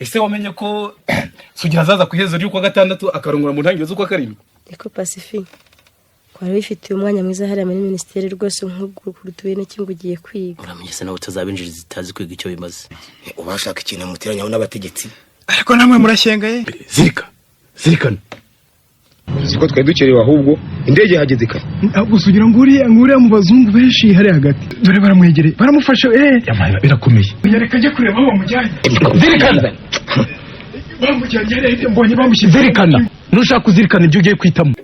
ese wamenye ko sugira azaza ku iherezo ry'uko gatandatu akarongora mu ntangiriro z'uko karindwi? Eko Pacifique kwari wifitiye umwanya mwiza hariya muri ministeri rwose nk'ubwo kurutuye n'iki ngo ugiye kwiga. Uramenye se nawe utazabinjiriza zitazi kwiga icyo bimaze. Ubashaka ikintu muteranyaho n'abategetsi. Ariko namwe murashengaye. Zirikana. Siko twari dukerewe ahubwo indege yahageze kare. Gusa ugira ngo uriya mu bazungu benshi hari hagati. Dore baramwegereye baramufasha yamaye birakomeye. Yareka ajye kureba aho bamujyanye. Zirikana. Bamujyanye mbonye bamushyize. Zirikana. Nushaka kuzirikana ibyo ugiye kwitamo.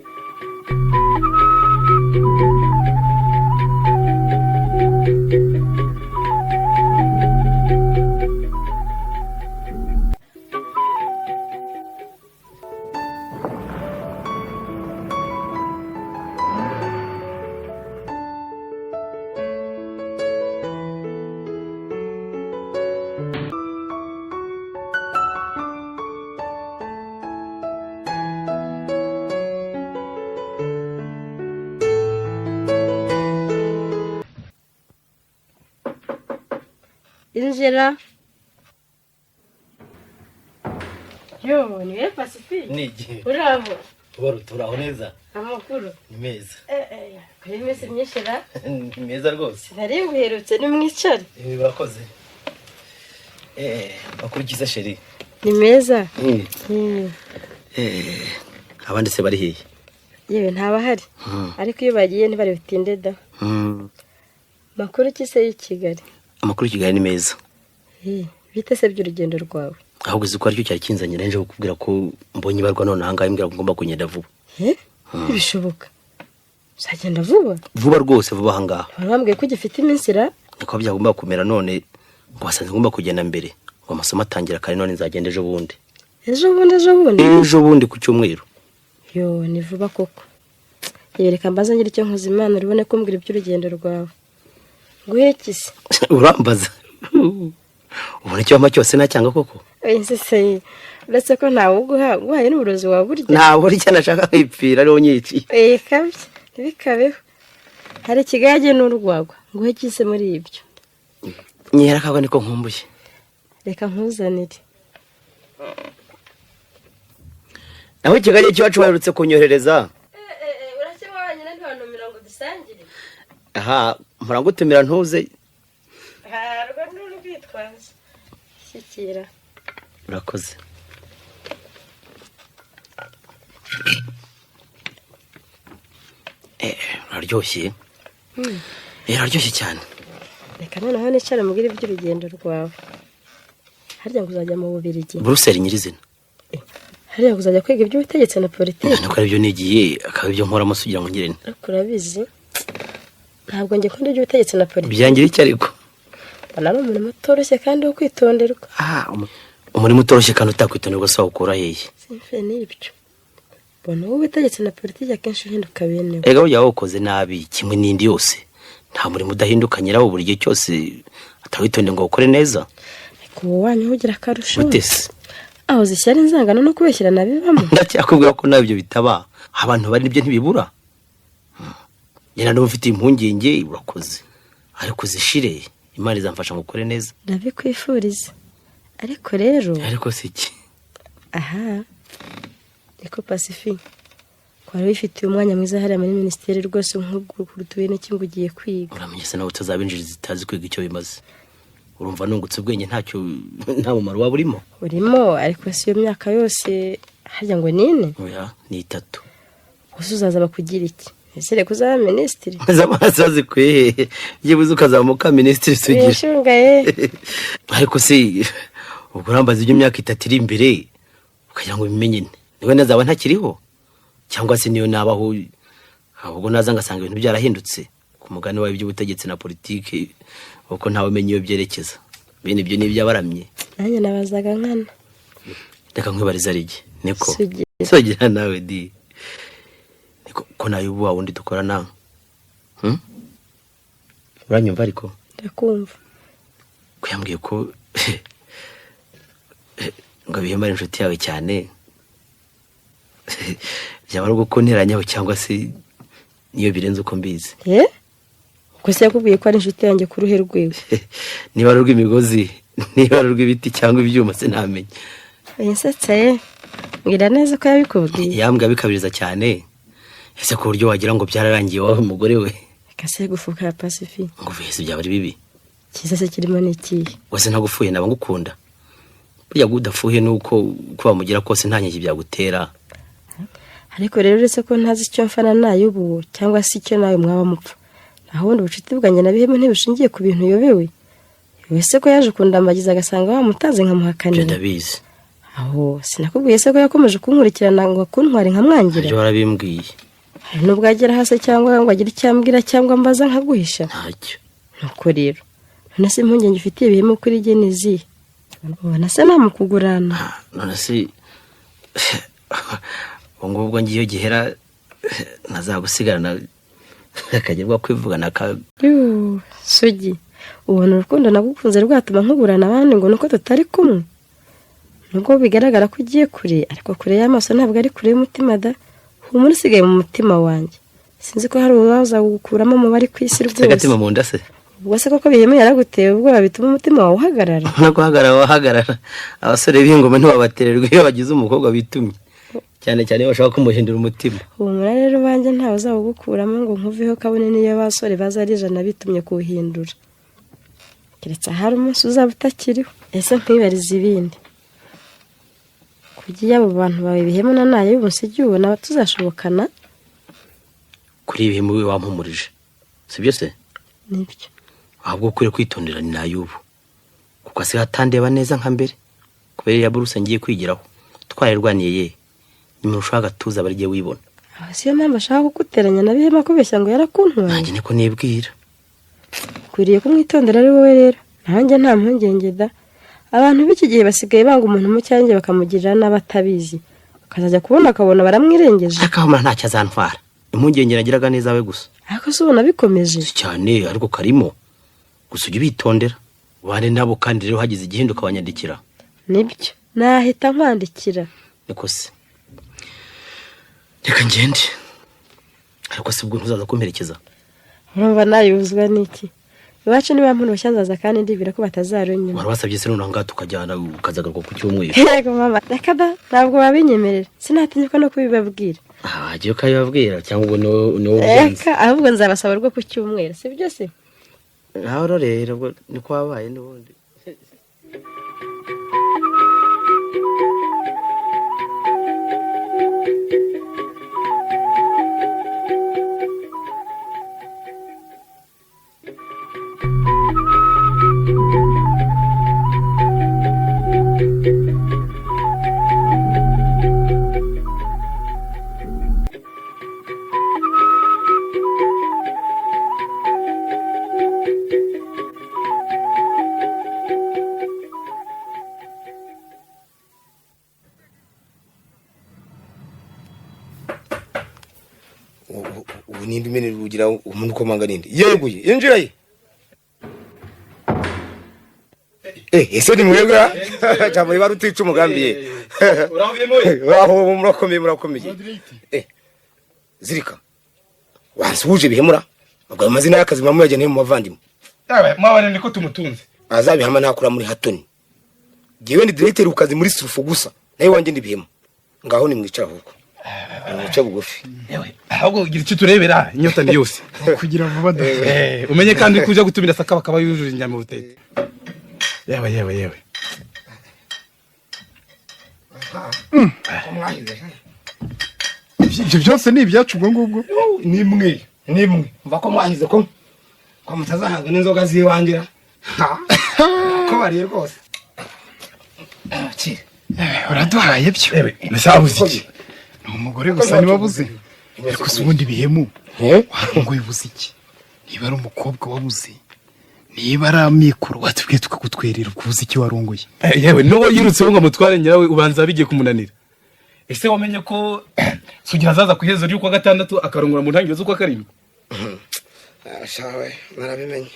Injira. Yo, niwe Pacifique. Nigi. Urabo. Turaho neza. Amakuru. Ni meza. Kuri mese myishira. Ni meza rwose. Nari nguherutse ni mwicare. Birakoze. Bakurikiza sheri. Ni meza. Abandi se bari hehe? Yewe ntabahari. Ariko iyo bagiye ntibari bitinde da. Makuru kise y'Ikigali. Amakuru Kigali ni meza. Bite se by'urugendo rwawe? Ahubwo ziko aricyo cyari kinzanye nje kukubwira ko mbonye barwa none ahangaye imbwira ko ngomba kunyenda vuba. Bishoboka. Uzagenda vuba? Vuba rwose vuba ahangaha. Barambwiye ko ugifite iminsi ra? Niko byagomba kumera none ngo basanze ngomba kugenda mbere. Ngo amasomo atangira kare none nzagenda ejo bundi. Ejo bundi? Ejo bundi ku cyumweru. Yo ni vuba koko. Yereka mbaza ngira icyo nkoze Imana rubone ko mbwira iby'urugendo rwawe. Guhekise. Urambaza. Ubona icyo wama cyose nacyanga koko? Ese uretse ko ntawe uguhaye n'uburozi waburya. Ntabwo icyo nashaka kwipfira ariho nyiki. Kabye ntibikabeho. Hari ikigage n'urwagwa guhekise muri ibyo. Nyera kagwa niko nkumbuye. Reka nkuzanire. Naho ikigage cyacu warutse kunyoherereza. Urakibonye ntantumira ngo dusangire. Aha, murangutumira ntuze. Rwo n'urwitwaje. Shikira. Urakoze. Araryoshye. Araryoshye cyane. Reka noneho nicara mubwire iby'urugendo rwawe. Harya ngo uzajya mu Bubiligi. Brussels nyirizina. Harya ngo uzajya kwiga iby'ubutegetsi na politiki. Nako ari byo nigiye akaba ibyo nkora musugira ngo ngirene. Urabizi. Ntabwo ngiye kunda iby'ubutegetsi na politiki. Byangira iki ariko? Bana ari umuntu utoroshye kandi wo kwitonderwa. Umurimo utoroshye kandi utakwitonderwa sawa ukura hehe? Simfe n'ibyo. Bona ubutegetsi na politiki akenshi uhinduka bene. Ega ujya wokoze nabi kimwe n'indi yose. Nta murimo udahinduka nyirawo buri gihe cyose atawitonde ngo ukore neza. Ariko wanyu ugira akarusho. Utese. Aho zishyara inzangano no kubeshyirana bibamo. Ndacyakubwira ko nabyo bitaba. Abantu bari nibyo ntibibura. Nyina no ufite impungenge urakoze. Ariko zishire Imana izamfasha ngukore neza. Ndabikwifuriza. Ariko rero. Ariko siki. Aha. Eko Pacifique. Kwari wifitiye umwanya mwiza hariya muri ministeri rwose nk'ubwo kurutuye n'iki ngo ugiye kwiga. Uramenye se nawe utazabinjiriza zitazi kwiga icyo bimaze. Urumva nungutse ubwenge ntacyo nta mumaro waba urimo. Urimo ariko si yo myaka yose harya ngo nine. Oya ni 3. Usuzaza bakugira iki? Ese reka uzaba ministri. Zamasazi kwe. Yibuze ukazamuka ministri sugira. Yashungaye. Ariko se ubwo rambaza ibyo myaka 3 iri imbere ukagira ngo bimenye niwe nazaba ntakiriho cyangwa se niyo nabaho ahubwo naza ngasanga ibintu byarahindutse ku mugani wa iby'ubutegetsi na politiki uko ntawe umenye iyo byerekeza bene ibyo ni byabaramye. Nanjye nabazaga nkana. Reka nkwibariza rige niko sugira nawe di niko ko nayo ubu wundi dukora nawe. Uranyumva ariko? Ndakumva. Kuyambwiye ko ngo bihemara inshuti yawe cyane. Byaba ari ugukonteranyaho cyangwa se niyo birenze uko mbizi. Gusa yakubwiye ko ari inshuti yanjye ku ruhe rwiwe. Niba ari rw'imigozi niba rw'ibiti cyangwa ibyuma sinamenye. Yinsetse mbwira neza ko yabikubwiye. Yambwa bikabiriza cyane. Ese ku buryo wagira ngo byararangiye wawe umugore we. Kase gufuka ya Pacifique. Ngo vese byaba ari bibi. Kiza se kirimo niki? Wese ntagufuye naba ngukunda. Burya gudafuye nuko kuba mugira kose nta nyiki byagutera. Ariko rero uretse ko ntazi icyo mfana nayo ubu cyangwa se icyo nawe mwaba mupfa. Naho ubundi ubucuti bwanjye na Bihemu ntibushingiye ku bintu yobewe. Wese ko yaje kundambagiza agasanga bamutanze nkamuhakanira. Ndabizi. Aho sinakubwiye se ko yakomeje kunkurikirana ngo akuntware nkamwangira. Ibyo warabimbwiye. Hari nubwo agera hasi cyangwa ngo agire icyambwira cyangwa mbaza nkaguhisha. Ntacyo. Nuko rero none se impungenge ufitiye Bihemu kuri Genizi. Ubona se namukugurana. None se ubwo ngiyo gihera nazagusigarana akagerwa kwivugana ka. Sugi ubona urukundo nagukunze rwatuma nkugurana abandi ngo nuko tutari kumwe. Nubwo bigaragara ko ugiye kure ariko kure y'amaso ntabwo ari kure y'umutima da. Humura usigaye mu mutima wanjye. Sinzi ko hari uwaza gukuramo mu bari kwisi rwose. Agatima mu nda se. Ubwo se koko Bihemu yaraguteye ubwoba bituma umutima wawe uhagarara. Wahagarara. Abasore b'ingoma ntibabatererwa iyo bagize umukobwa bitumye. Cyane cyane bashaka kumuhindura umutima. Humura rero banjye ntawe uzagukuramo ngo nkuveho kabone niyo basore baza ari ijana bitumye kuhindura. Keretse hari umunsi uzaba utakiriho. Ese nkwibariza ibindi. Kugiye abo bantu bawe Bihemu na nayo y'ubusigi ubona tuzashobokana. Kuri Bihemu we wampumurije. Sibyo se? Nibyo. Ahubwo kure kwitondera ni nayubu. Kuko se hatandeba neza nka mbere. Kubera ya buruse ngiye kwigiraho. Twarerwaniye ye. Nyuma ushaka tuza bari giye wibona. Siyo mpamvu ashaka kuguteranya na Bihemu akubeshya ngo yarakuntwaye. Nanjye niko nibwira. Kuriye kumwitondera ari wowe rero. Nanjye nta mpungenge da. Abantu b'iki gihe basigaye banga umuntu mu cyanjye bakamugirira n'abatabizi. Akazajya kubona akabona baramwirengeje. Akahumara ntacyo azantwara. Impungenge nagiraga neza we gusa. Ariko se ubona bikomeje. Cyane ariko karimo. Gusa ujye bitondera. Bane nabo kandi rero hagize igihinduka abanyandikira. Nibyo. Nahita nkwandikira. Niko se. Reka ngende. Ariko se ubwo ntuzaza kumperekeza. Urumva nayuzwa niki? Iwacu niba muntu bashanzaza kandi ndibira ko batazarunyuma. Wari wasabye se none tukajyana ukazagaruka ku cyumweru. Yego mama, rekada ntabwo babinyemerera. Sinatinyuka no kubibabwira. Agiye ukayibabwira cyangwa no Eka ahubwo nzabasaba rwo ku cyumweru, sibyo se? Naho rero ubwo ni kwabaye n'ubundi. Nindi mene rugira umuntu komanga nindi yeguye injira ye ese ni mwebwa cyangwa bari barutica umugambi ye uraho murakomeye zirika wasuje Bihemura ubwo amazina y'akazi mamu yageneye mu mavandimo mwabane niko tumutunze azabihama nakura muri hatoni giwe ndi directeur ukazi muri surufu gusa nayo wanje ndi Bihemu ngaho ni mwicara huko Nicha bugufi. Yewe, ahubwo gira icyo turebera inyota ni yose. Kugira vuba da. Umenye kandi kuja gutumira saka bakaba yujuje inyama urutete. Yewe. Ibyo byose ni ibyacu ubwo ngubwo. Nimwe. Mva ko mwahize ko mutazahanga n'inzoga ziwangira. Ko bari rwose. Uraduhaye byo. Yewe, nasabuze iki? Umugore gusa niba abuze. Ariko se ubundi Bihemu. Ngo yibuze iki? Niba ari umukobwa wabuze. Niba ari amikuru watubwiye tukagutwerera ukubuze iki warongoye. Yewe, no yirutse ngo mutware nyirawe ubanza bigiye kumunanira. Ese wamenye ko sugira zaza kuhezo ryo kwa gatandatu akarongora mu ntangiriro z'ukwa karindwi? Shawe, narabimenye.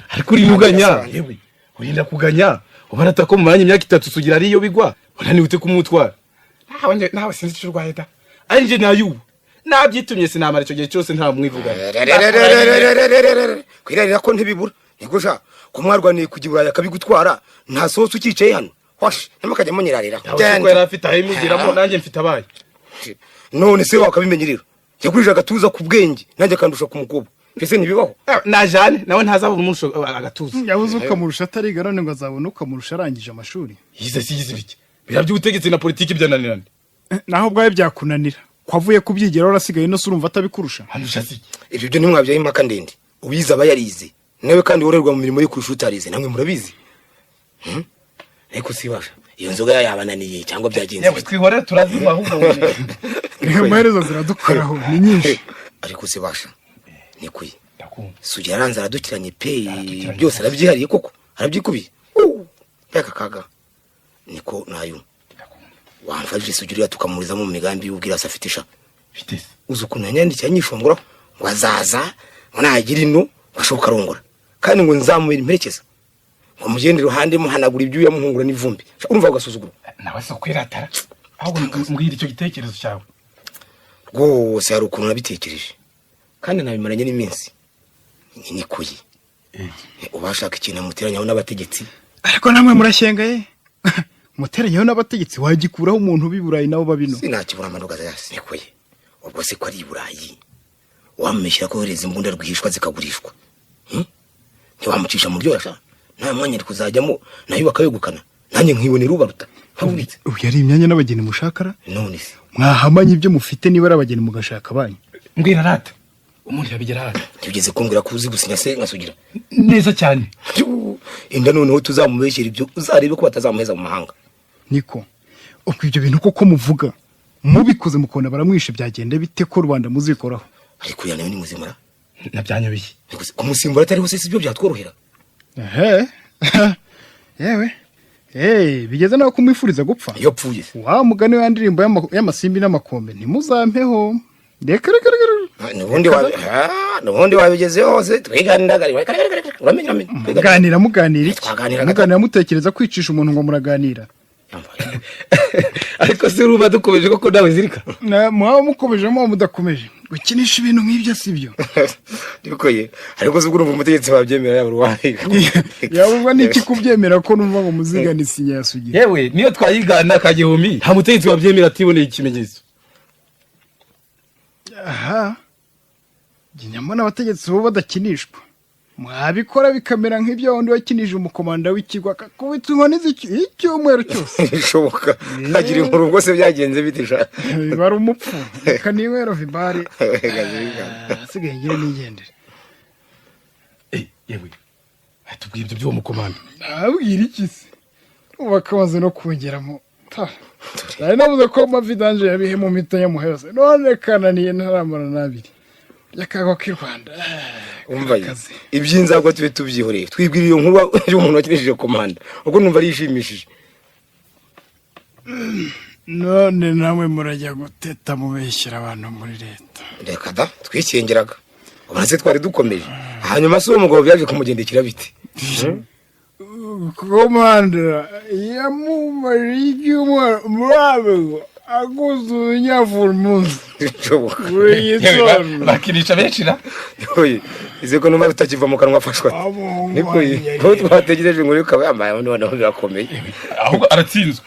Ariko uri uganya, yewe. Urinda kuganya. Ubarata ko mu mwanya imyaka 3 sugira ari yo bigwa. Unani ute kumutwara. Nawe sinzi icyo urwaye da. Ari nje nayu. Nabyitumye sinamara icyo gihe cyose nta mwivugana. Kwirarira ko ntibibura. niko sha ko mwarwaniye kujya Buraya akabigutwara nta sohotse ukicaye hano hosh namakajya munyirarira ko yari afite aho imugiramo nanjye mfite abaye none se wakabimenyerera yakurije agatuza ku bwenge nanjye akandusha ku mukobwa mbese ntibibaho najane nawe ntazabona umuntu agatuza yabuze ukamurusha atariga none ngo azabona ukamurusha arangije amashuri yize ibiki bira by'ubutegetsi na politiki byananirana naho bwawe byakunanira kwavuye kubyigeraho urasigaye no surumva atabikurusha handusha siki ibyo byo ntimwabyaye impaka ndende ubiza aba yarize nawe kandi worerwa mu mirimo yo kurusha utarize namwe murabizi ariko sibasha iyo nzoga yabananiye cyangwa byagenze yewe twihorere turaziba ahubwo amaherezo ziradukoraho ni nyinshi ariko sibasha nikuye sugira aranze aradukiranye pe byose arabyihariye koko arabyikubiye peka kaga niko nayo wamfashije sugira tukamuriza mu migambi y'ubwira safitisha bitese uzukuntu yanyandikiye anyishongora ngo azaza ngo nagira ino washoka arongora kandi ngo nzamubera imperekeza ngo mugende iruhande muhanagura ibyuya muhungura n'ivumbi urumva ugasuzugura nawe so kwiratara ahubwo mbwira icyo gitekerezo cyawe rwose hari ukuntu nabitekereje kandi nabimaranye n'iminsi nikuye ubashaka ikintu muteranyaho n'abategetsi ariko namwe murashyengaye muteranyaho n'abategetsi wagikuraho umuntu biburayi nabo babino sinakibura amanuka yasi nikuye ubwo se ko ari iburayi wameshyira ko hereza imbunda rwihishwa zikagurishwa ntiwamucisha mu byo yashaka nta mwanya ari kuzajyamo nayo bakayegukana nanjye nkibonera ubaruta ntabubitse ubu yari imyanya n'abageni mushakara none se mwahamanye ibyo mufite niba ari abageni mugashaka banyu mbwira rata umuntu yabigera hano tugeze kumbwira ko uzi gusinya se nkasugira neza cyane inda noneho tuzamubeshyira ibyo uzarebe ko batazamuheza mu mahanga niko ubwo ibyo bintu koko muvuga mubikoze mukona baramwishe byagenda bite ko Rwanda muzikoraho ariko ya nawe ni muzimara nabyanyobiye kumusimbura atariho se ibyo byatworohera yewe bigeze nawe kumwifuriza gupfa iyo pfuye wa mugani wa ndirimbo y'amasimbi n'amakombe ntimuzampeho reka nubundi wabigezeho hose twiganira muganira iki muganira mutekereza kwicisha umuntu ngo muraganira ariko se uruba dukomeje koko nawe zirika mwaba mukomeje mwaba mudakomeje gukinisha ibintu nk'ibyo sibyo nikoye ariko se urumva umutegetsi babyemera yaba ruwaye yabumva n'iki kubyemera ko numva ngo muzigane isinya yasugira yewe niyo twayigana kagihumi nta mutegetsi wabyemera atiboneye ikimenyetso aha nyamara abategetsi bo badakinishwa mwabikora bikamera nk'ibyo wundi wakinije umukomanda w'ikigo akakubita inkoni z'icyumweru cyose bishoboka ntagira inkuru ubwo se byagenze bitisha bari umupfu reka niwero vibare asigaye ngire nigendere yewe atubwira ibyo by'uwo mukomanda abwira iki se ubakabaze no kongeramo nari navuze ko amavidanje yabihe mu mita yamuheza none kananiye ntaramara n'abiri yakagwa k'i Rwanda umva iby'inzagwa tube tubyihoreye twibwira iyo nkuru y'umuntu wakinishije komanda ubwo numva ari ishimishije none namwe murajya guteta mubeshyira abantu muri leta reka da twikengeraga ubona se twari dukomeje hanyuma se uwo mugabo byaje kumugendekera bite komanda yamumariye ibyumweru murabe akuzunya fulmunsi bakinisha benshi na ize ko numva bitakiva mu kanwa afashwa niko ko twategereje ngo ukaba yambaye none birakomeye ahubwo aratsinzwe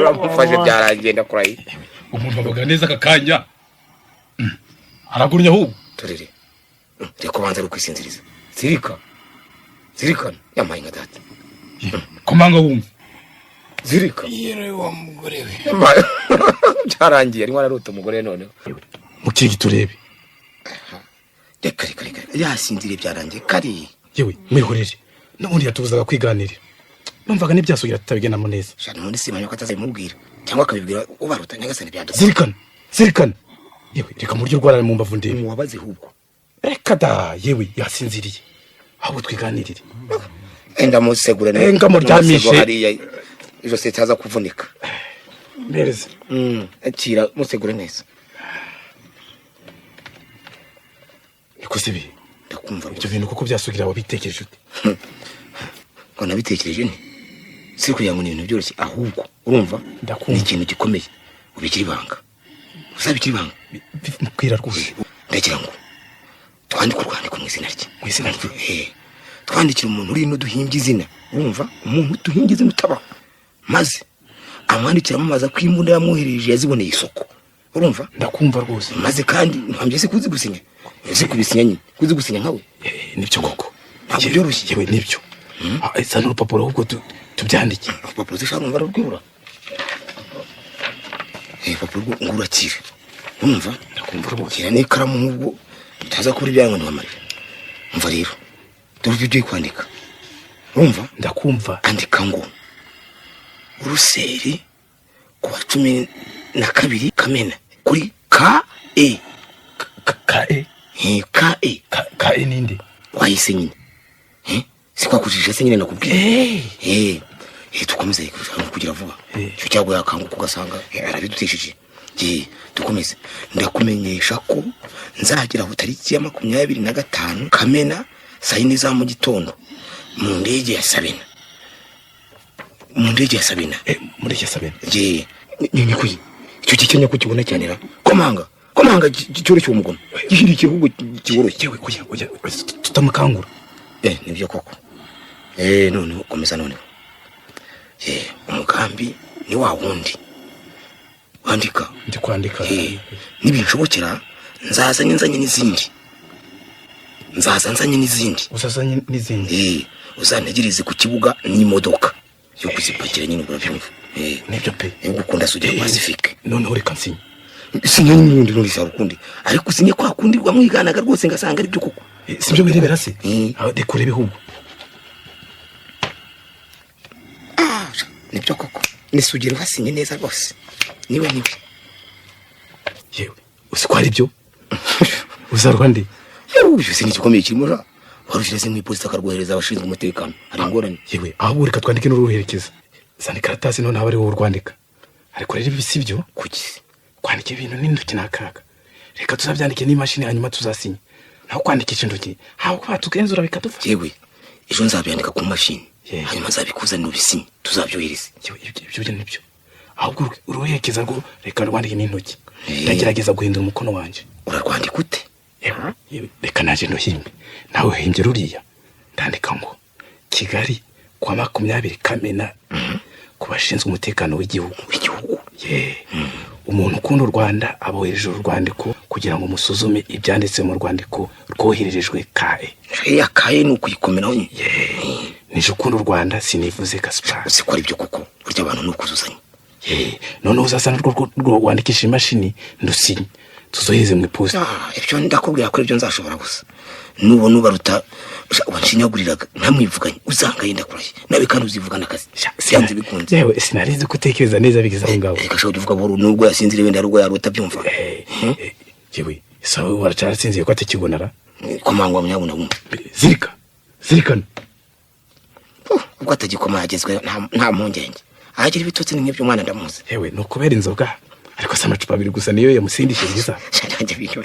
bamufashe byarangiye ndakurayi umuntu bavuga neza akakanya aragurnya ahubwo turere reko banza rukwisinziriza zirikana yambaye nka data komanga wumva zirika yere wa mugore we byarangiye arimo ararota umugore none mukigi turebe reka yasinzire byarangiye kari yewe mwihorere n'ubundi yatubuzaga kwiganirira numvaga n'ibyasugira tutabigenamo neza shana muri simanyo ko atazayimubwira cyangwa akabibwira ubaruta nyagasani byadose zirikana yewe reka muryo rwarare mu mbavu ndebe mubabaze hubwo reka da yewe yasinziriye ahubwo twiganirire enda musegura enga muryamishe hariya ijo se taza kuvunika neza akira musegure neza ikuzibi ndakumva ibyo bintu kuko byasugira wabitekereje ute ko nabitekereje ni si kugira ngo ni ibintu byoroshye ahubwo urumva ni ikintu gikomeye ubikira ibanga uzabikira ibanga mbwira rwose ndagira ngo twandika urwandiko mu izina rye. Mu izina rye. Twandikira umuntu uri no duhimbye izina. Urumva? Umuntu duhimbye izina utabaho. Maze amwandikira amaza kwimbunda yamwohereje yaziboneye isoko. Urumva? Ndakumva rwose. Maze kandi ntambye se kuzi gusinya. Ese kubisinya nyine. Kuzi gusinya nkawe. Nibyo koko. Ntabwo byoroshye. Yewe nibyo. Isa n'urupapuro ahubwo tubyandike. Urupapuro zishobora rwibura. Urupapuro ngurakire. Urumva? Ndakumva rwose. Kira n'ikaramu nk'ubwo utaza kubura ibyango ntiwamarira. Umva rero. Dore ibyo ugiye kwandika. Urumva? Ndakumva. Andika ngo Uruseri kuwa 12 Kamena kuri KE. KE ninde? Wahise nyine. Sikwa kujije se nyine nakubwiye. Tukomeze kugira vuba. Cyo cyagwa yakanguka ugasanga arabidutishije. Tukomeze. Ndakumenyesha ko nzagira aho tariki ya 25 Kamena saa 4 za mu gitondo mu ndege ya Sabina. Muri ya Sabina. Ni kuyi. Icyo gikenya ko kibona cyane ra. Komanga cyoroshye umugono. Gihirike ahubwo kiboroshye. Yewe kuya tutamukangura. Nibyo koko. None komeza none. Umugambi ni wa wundi. Wandika. Ndi kwandika. Nibinshobokera nzazanye n'izindi. Uzazanye n'izindi. Uzantegereze ku kibuga n'imodoka. Yo kuzipakira nyine urabyumva. Nibyo pe. Ngukunda sujya Pacifique. None uri kansinya. Sinya n'undi n'urisa rukundi. Ariko sinye kwa kundi rwamwiganaga rwose ngasanga ari byo koko. Sibyo birebera se. Aho dekurebe hubwo. Nibyo koko. Nisugire basinye neza rwose. Niwe. Yewe, usikwari byo? Uzarwa ndi. Uyu sinigikomeye kirimo ra. Warushireze mu iposita karwohereza abashinzwe umutekano. Ari ngorane. Yewe, aho reka twandike n'uruherekeza. Zani karatasi none abari wo urwandika. Ariko rero ibisibyo kuki? Kwandika ibintu n'intoki nakaga. Reka tuzabyandike n'imashini hanyuma tuzasinya. Naho kwandikisha intoki, hawo kwa tugenzura bikadufasha. Yewe, ejo nzabyandika ku mashini. Hanyuma zabikuza n'ubisinye. Tuzabyohereza. Yewe, ibyo nibyo. Ahubwo uruherekeza ngo reka rwandike n'intoki. Ndagerageza guhindura umukono wanje. Urarwandika ute? Yewe, reka naje ndohimbe. Nawe hembye ruriya. Ndandika ngo Kigali kwa 20 Kamena kubashinzwe umutekano w'igihugu. Umuntu ukunda u Rwanda abohereje urwandiko kugira ngo musuzume ibyanditse mu rwandiko rwohererejwe KE. KE nuko yikomeraho nyine. Nije ukunda u Rwanda sinivuze Gaspar. Usikora ibyo kuko burya abantu nukuzuzanya. None uzasana rwo wandikisha imashini ndusinye. Tuzoheze mu iposita. Ibyo ndakubwira ko ibyo nzashobora gusa. Nubona ubaruta wanshinyaguriraga ntamwivuganye uzanga yenda kuraye nawe kandi uzivugana akazi byanze bikunze. Yewe sinarize gutekereza neza bigize aho ngaho. Reka shobora kuvuga buru nubwo yasinzire wenda rugo yarota byumva. Yewe sawe waracyarasinziye ko atakibonara. Komangwa munyabuna bumva. Zirikana. Ubwo atagikoma yagezwe nta mpungenge. Agira ibitotsi n'ibyo mwana ndamuzi. Yewe no kubera inzoga. Ariko sama cupa biri gusa niyo yamusindishiriza. Cyane bintu.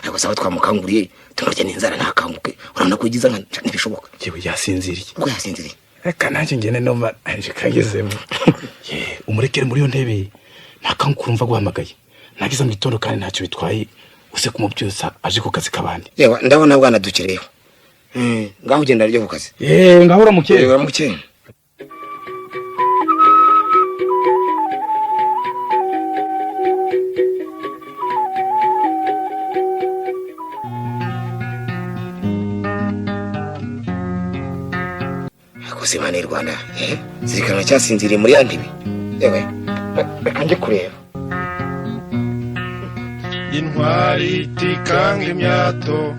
Ariko sawa twamukanguriye tumurya n'inzara ntakanguke. Urabona ko igiza ntibishoboka. Yewe yasinziriye. Ubwo yasinziriye. Reka nanjye ngene noma anje kagezemo. Umurekere muri yo ntebe. Ntakanguka urumva guhamagaye. Nagize mu gitondo kandi ntacyo bitwaye. Use kumubyusa aje ku kazi kabandi. Yewe ndabona bwana dukireyo. Ngaho ugenda ryo ku kazi. Ngaho uramukeye. Uramukeye. Simane Rwanda zirikana cyasinziriye muri yandibi. Yewe anje kureba. Intwari tikanga imyato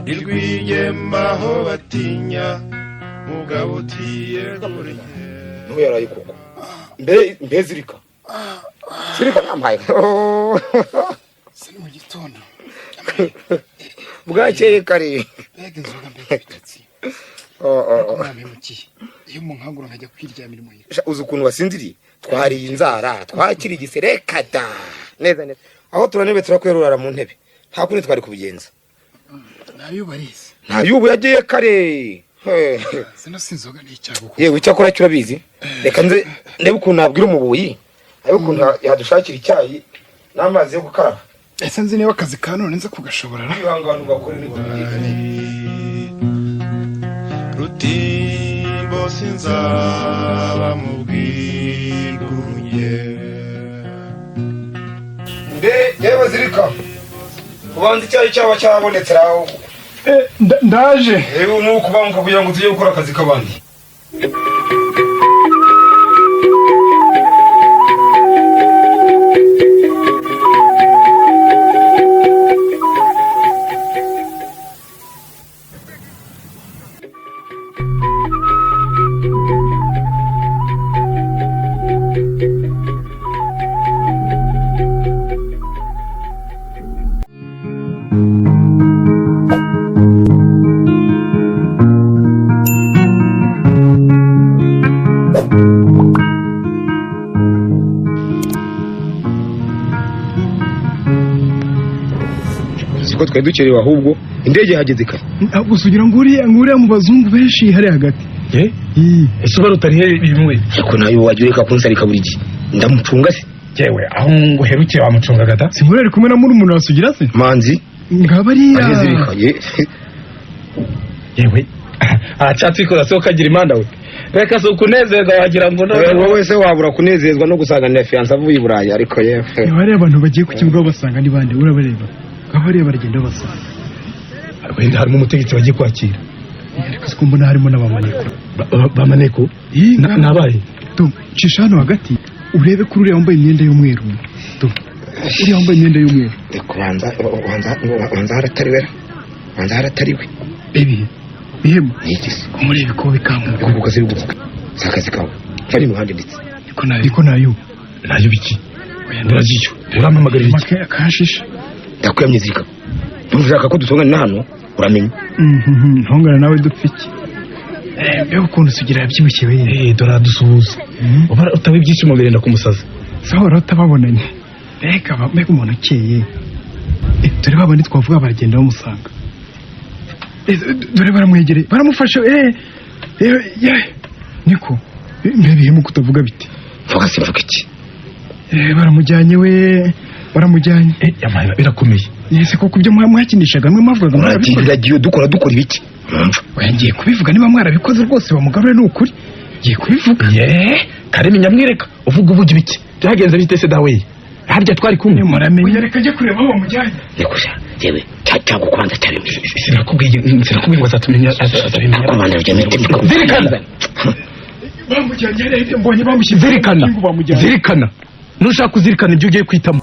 irwiyemaho batinya mugabo utiye kure. Nuko yaraye koko. Mbe zirika nambaye. Sini mu gitondo. Bwakeye kare. Yagenzuga mbe bitsi. Iyo munkangura nkajya kwiryamira mu yira. Uzi ukuntu wasinziriye? Twari inzara, twakiri giserekata. Neza. Aho turanebe turakwerurara mu ntebe. Nta kuri twari kubigenza. Nayo barize. Nayubu yagiye kare. Sino sinzoga n'icyago. Yewe icyakora cyurabizi. Reka nze ndebe ukuntu nabwira umubuyi. Ayo ukuntu yadushakira icyayi n'amazi yo gukaraba. ese nzi niba akazi ka none nza kugashobora Ibihangano ugakora Rutimbo sinzaba mu bwigunge yewe Zirika ubanza icyayi cyaba cyabonetse aho ndaje nuko ubanguka kugira ngo tujye gukora akazi k'abandi siko twari dukerewe ahubwo indege hageze kare gusa ugira ngo uriya mu bazungu benshi hari hagati ese uba rutari bimwe ariko nayo wajya ureka kunsarika buri gihe ndamucunga se yewe aho nguherukiye wamucungaga da si muri kumwe na murumuna wasugira se manzi ngaba ariya ari Zirika yewe acatse ikora so kagira imanda we reka so kunezerwa wagira ngo wowe se wabura kunezezwa no gusanganira fiance avuye i Burayi ariko yewe bari abantu bagiye ku kibuga basanga ni bande urabareba ngaba baragenda basanga wenda harimo umutegetsi bagiye kwakira ariko siko mbona harimo n'abamaneko bamaneko nabaye to cisha hano hagati urebe kuri uriya wambaye imyenda y'umweru to uriya wambaye imyenda y'umweru wanza haratariwe wanza haratariwe ebi bihemu nigise umurebe ko bikanguka kuko kazi guvuga sakazi kawe fari mu handi nditse niko nayo biki nduragiyo uramamagarira iki akashisha ndakwemye Zirika ntushaka ko dusongana hano uramenye ntongana nawe dupfiki mbega ukuntu sugira yabyibushye we dora dusuhuza utabe ibyishimo birenda kumusaza sahora utababonanye mbega umuntu ukeye dore babandi twavuga baragenda bamusanga dore baramwegereye baramufashe niko mbebihemu kutavuga biti vuga se mvuga iki baramujyanye baramujyanye yamaye birakomeye yese koko ibyo mwakinishaga mwe mwavugaga mwarabikoze dukora ibiki ngiye kubivuga niba mwarabikoze rwose bamugarure ni ukuri ngiye kubivuga karemi nyamwireka uvuga uvuga ibiki byagenze bite se dawe harya twari kumwe muramenye reka ajye kureba aho bamujyanye nikuja yewe cyangwa kubanza cyaremye sinakubwiye ngo azatumenya azabimenya komanda ryemete zirikana bamujyanye mbonye bamushyize zirikana nushaka kuzirikana ibyo ugiye kwitamo